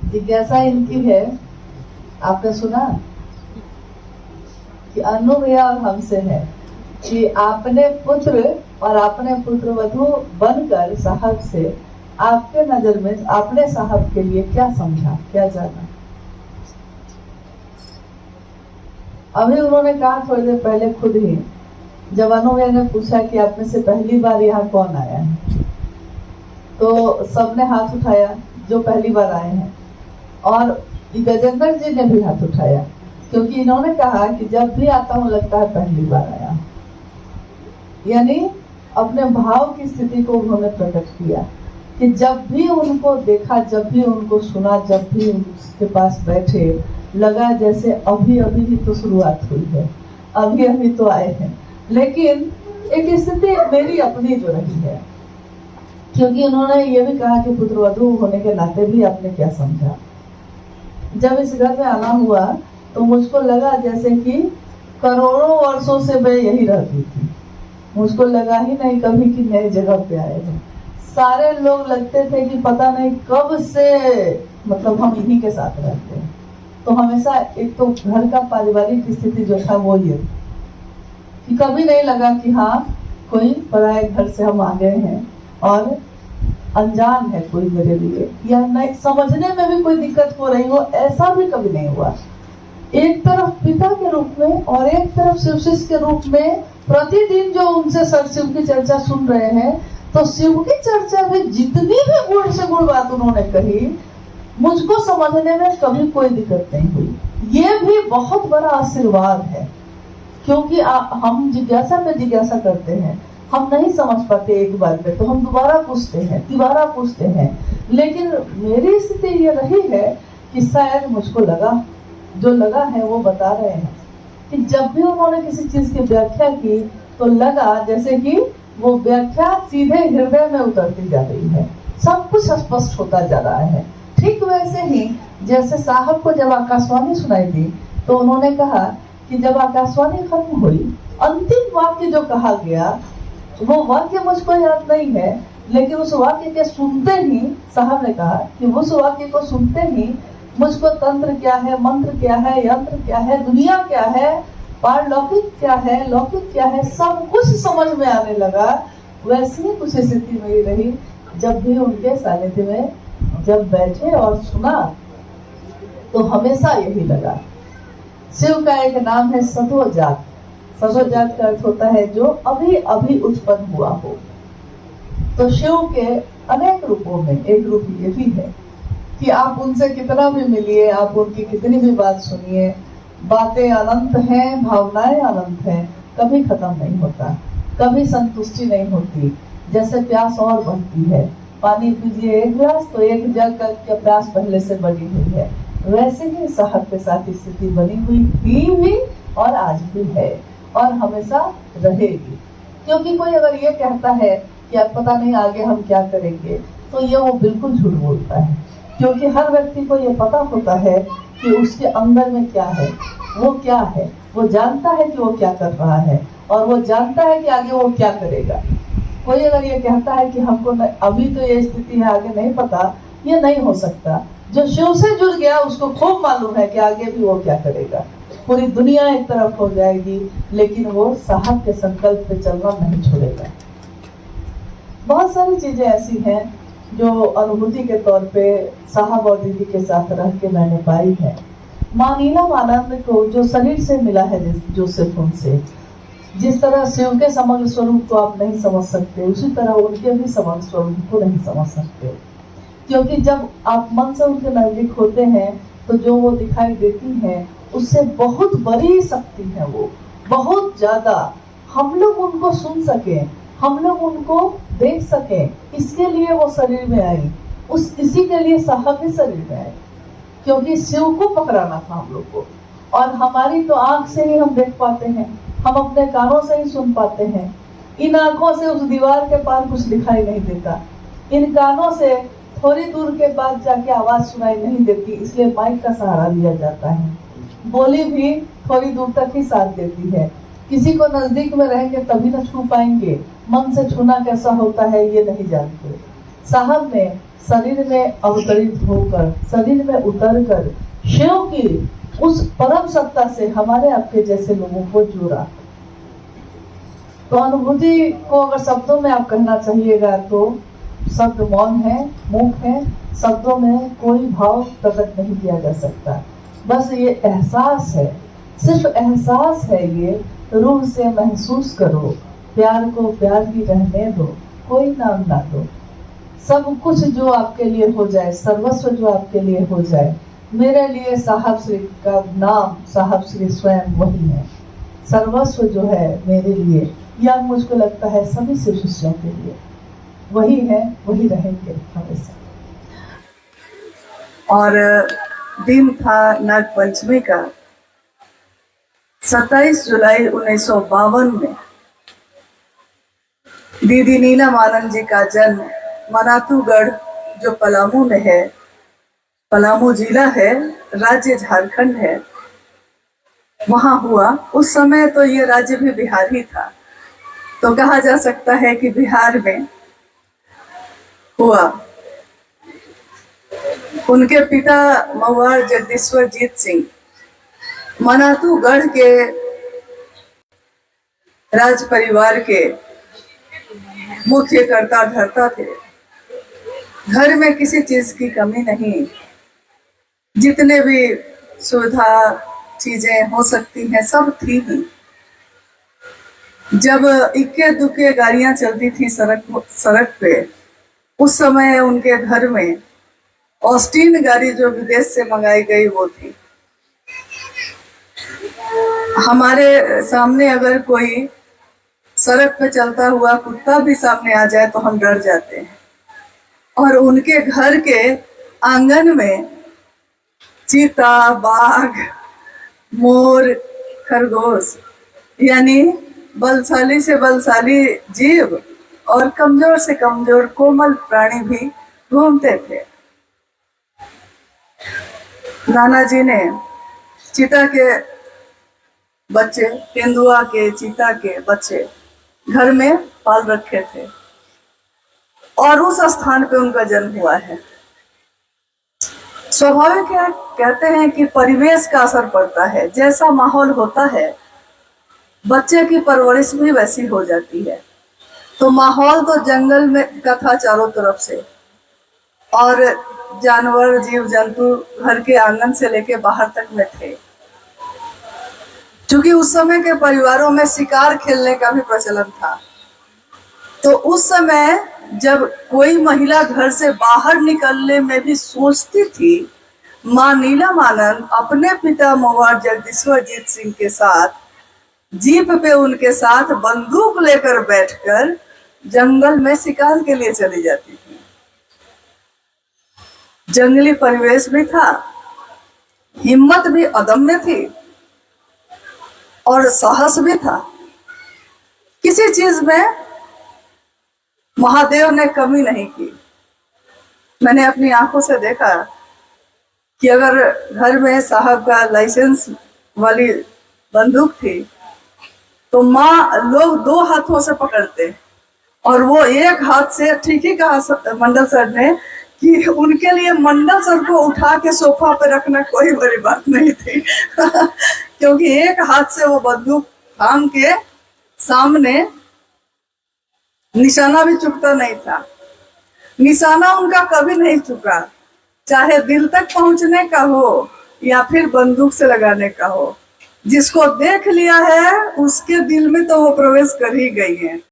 जिज्ञासा इनकी है, आपने सुना कि अनु भैया और हमसे है कि आपने पुत्र और आपने पुत्र वधू बनकर साहब से आपके नजर में आपने साहब के लिए क्या समझा, क्या जाना? अभी उन्होंने कहा थोड़ी देर पहले खुद ही, जब अनु भैया ने पूछा कि आप में से पहली बार यहाँ कौन आया है, तो सबने हाथ उठाया जो पहली बार आए हैं, और गजेंद्र जी ने भी हाथ उठाया, क्योंकि इन्होंने कहा कि जब भी आता हूँ लगता है पहली बार आया। यानी अपने भाव की स्थिति को उन्होंने प्रकट किया कि जब भी उनको देखा, जब भी उनको सुना, जब भी उसके पास बैठे, लगा जैसे अभी अभी ही तो शुरुआत हुई है, अभी अभी तो आए हैं। लेकिन एक स्थिति मेरी अपनी जो रही है, क्योंकि उन्होंने ये भी कहा कि पुत्रवधू होने के नाते भी आपने क्या समझा। जब इस घर में आना हुआ तो मुझको लगा जैसे कि करोड़ों वर्षों से मैं यही रहती थी। मुझको लगा ही नहीं कभी कि नई जगह पे आए हैं। सारे लोग लगते थे कि पता नहीं कब से मतलब हम इन्हीं के साथ रहते हैं। तो हमेशा एक तो घर का पारिवारिक स्थिति जो था वो ये कि कभी नहीं लगा कि हाँ कोई पराए घर से हम आ गए हैं और अनजान है कोई मेरे लिए, या नहीं समझने में भी कोई दिक्कत हो रही हो, ऐसा भी कभी नहीं हुआ। एक तरफ पिता के रूप में और एक तरफ शिव शिष्य के रूप में प्रतिदिन जो उनसे सर शिव की चर्चा सुन रहे हैं, तो शिव की चर्चा में जितनी भी गुण से गुण बात उन्होंने कही, मुझको समझने में कभी कोई दिक्कत नहीं हुई। ये भी बहुत बड़ा आशीर्वाद है, क्योंकि हम जिज्ञासा पे जिज्ञासा करते हैं, हम नहीं समझ पाते एक बार में, तो हम दोबारा पूछते हैं, तिबारा पूछते हैं। लेकिन मेरी स्थिति ये रही है कि शायद मुझको लगा, जो लगा है वो बता रहे हैं कि जब भी उन्होंने किसी चीज की व्याख्या की तो लगा जैसे कि वो व्याख्या सीधे हृदय में उतरती जा रही है, सब कुछ स्पष्ट होता जा रहा है। ठीक वैसे ही जैसे साहब को जब आकाशवाणी सुनाई दी तो उन्होंने कहा कि जब आकाशवाणी खत्म हुई, अंतिम वाक्य जो कहा गया वो वाक्य मुझको याद नहीं है, लेकिन उस वाक्य के सुनते ही साहब ने कहा कि उस वाक्य को सुनते ही मुझको तंत्र क्या है, मंत्र क्या है, यंत्र क्या है, दुनिया क्या है, पारलौकिक क्या है, लौकिक क्या है, सब कुछ समझ में आने लगा। वैसी ही कुछ स्थिति मेरी रही जब भी उनके सानिध्य में जब बैठे और सुना, तो हमेशा यही लगा। शिव का एक नाम है सत्वजात। सत्वजात का अर्थ होता है जो अभी अभी उत्पन्न हुआ हो। तो शिव के अनेक रूपों में एक रूप ये भी है कि आप उनसे कितना भी मिलिए, आप उनकी कितनी भी बात सुनिए, बातें अनंत हैं, भावनाएं अनंत हैं, कभी खत्म नहीं होता, कभी संतुष्टि नहीं होती। जैसे प्यास और बढ़ती है, पानी पीजिए एक गिलास तो एक जग का प्यास पहले से बढ़ी हुई है, वैसे ही साहब के साथ स्थिति बनी हुई थी भी और आज भी है और हमेशा रहेगी। क्योंकि कोई अगर ये कहता है कि अब पता नहीं आगे हम क्या करेंगे, तो ये वो बिल्कुल झूठ बोलता है। क्योंकि हर व्यक्ति को ये पता होता है कि उसके अंदर में क्या है, वो क्या है, वो जानता है कि वो क्या कर रहा है और वो जानता है कि आगे वो क्या करेगा। कोई अगर ये कहता है कि हमको अभी तो ये स्थिति है, आगे नहीं पता, ये नहीं हो सकता। जो शिव से जुड़ गया उसको खूब मालूम है कि आगे भी वो क्या करेगा। पूरी दुनिया एक तरफ हो जाएगी, लेकिन वो साहब के संकल्प पे चलना नहीं छोड़ेगा। बहुत सारी चीजें ऐसी हैं जो अनुभूति के तौर पे साहब और दीदी के साथ रह के मैंने पाई है। माँ नीलम आनंद को जो शरीर से मिला है जोसेफ उनसे, जिस तरह शिव के समग्र स्वरूप को आप नहीं समझ सकते, उसी तरह उनके भी समग्र स्वरूप को नहीं समझ सकते। क्योंकि जब आप मन से उनके नजदीक होते हैं तो जो वो दिखाई देती हैं उससे बहुत बड़ी शक्ति है, वो बहुत ज्यादा। हम लोग उनको सुन सके, हम लोग उनको देख सके, इसके लिए वो शरीर में आई, इसी के लिए साहब भी शरीर में आए, क्योंकि शिव को पकड़ाना था हम लोग को। और हमारी तो आंख से ही हम देख पाते हैं, हम अपने कानों से ही सुन पाते हैं। इन आंखों से उस दीवार के पार कुछ दिखाई नहीं देता, इन कानों से थोड़ी दूर के बाद जाके आवाज सुनाई नहीं देती, इसलिए माइक का सहारा लिया जाता है। बोली भी थोड़ी दूर तक ही साथ देती है। किसी को नजदीक में रहेंगे तभी न छू पाएंगे, मन से छूना कैसा होता है ये नहीं जानते। साहब ने शरीर में अवतरित होकर, शरीर में उतरकर शिव की उस परम सत्ता से हमारे आपके जैसे लोगों को जोड़ा। तो अनुभूति को अगर शब्दों में आप कहना चाहिएगा तो शब्द मौन है, मूक है, शब्दों में कोई भाव प्रकट नहीं किया जा सकता। बस ये एहसास है, सिर्फ एहसास है, ये रूह से महसूस करो, प्यार को प्यार ही रहने दो, कोई नाम ना दो। सब कुछ जो आपके लिए हो जाए, सर्वस्व जो आपके लिए हो जाए, मेरे लिए साहब श्री का नाम, साहब श्री स्वयं वही है। सर्वस्व जो है मेरे लिए, या मुझको लगता है सभी शिष्यों के लिए वही है, वही रहेंगे हमेशा। और दिन था नाग पंचमी का, 27 जुलाई 1952 में दीदी नीलम आनंद जी का जन्म मनातूगढ़, जो पलामू में है, पलामू जिला है, राज्य झारखंड है, वहां हुआ। उस समय तो ये राज्य भी बिहार ही था, तो कहा जा सकता है कि बिहार में हुआ। उनके पिता मवार जगदीश्वर जीत सिंह मनातूगढ़ के राज परिवार के मुख्य कर्ता धर्ता थे। घर में किसी चीज की कमी नहीं, जितने भी सुविधा चीजें हो सकती हैं सब थी ही। जब इक्के दुक्के गाड़ियां चलती थी सड़क पे, उस समय उनके घर में ऑस्टिन गाड़ी जो विदेश से मंगाई गई वो थी। हमारे सामने अगर कोई सड़क पे चलता हुआ कुत्ता भी सामने आ जाए तो हम डर जाते हैं। और उनके घर के आंगन में चीता, बाघ, मोर, खरगोश, यानी बलशाली से बलशाली जीव और कमजोर से कमजोर कोमल प्राणी भी घूमते थे। नाना जी ने चीता के बच्चे, तेंदुआ के, चीता के बच्चे घर में पाल रखे थे और उस स्थान पे उनका जन्म हुआ है। स्वाभाविक है, कहते हैं कि परिवेश का असर पड़ता है, जैसा माहौल होता है बच्चे की परवरिश भी वैसी हो जाती है। तो माहौल तो जंगल में का था चारों तरफ से, और जानवर, जीव जंतु घर के आंगन से लेके बाहर तक में थे। क्योंकि उस समय के परिवारों में शिकार खेलने का भी प्रचलन था, तो उस समय जब कोई महिला घर से बाहर निकलने में भी सोचती थी, माँ नीलम आनंद अपने पिता मवार जगदीश्वर जीत सिंह के साथ जीप पे उनके साथ बंदूक लेकर बैठकर जंगल में शिकार के लिए चली जाती थी। जंगली परिवेश भी था, हिम्मत भी अदम्य थी और साहस भी था। किसी चीज में महादेव ने कमी नहीं की। मैंने अपनी आंखों से देखा कि अगर घर में साहब का लाइसेंस वाली बंदूक थी तो माँ लोग 2 हाथों से पकड़ते, और वो एक हाथ से, ठीक ही कहा मंडल सर ने कि उनके लिए मंडल सर को उठा के सोफा पे रखना कोई बड़ी बात नहीं थी क्योंकि एक हाथ से वो बंदूक थाम के सामने, निशाना भी चुकता नहीं था। निशाना उनका कभी नहीं चुका, चाहे दिल तक पहुंचने का हो या फिर बंदूक से लगाने का हो। जिसको देख लिया है उसके दिल में तो वो प्रवेश कर ही गई है।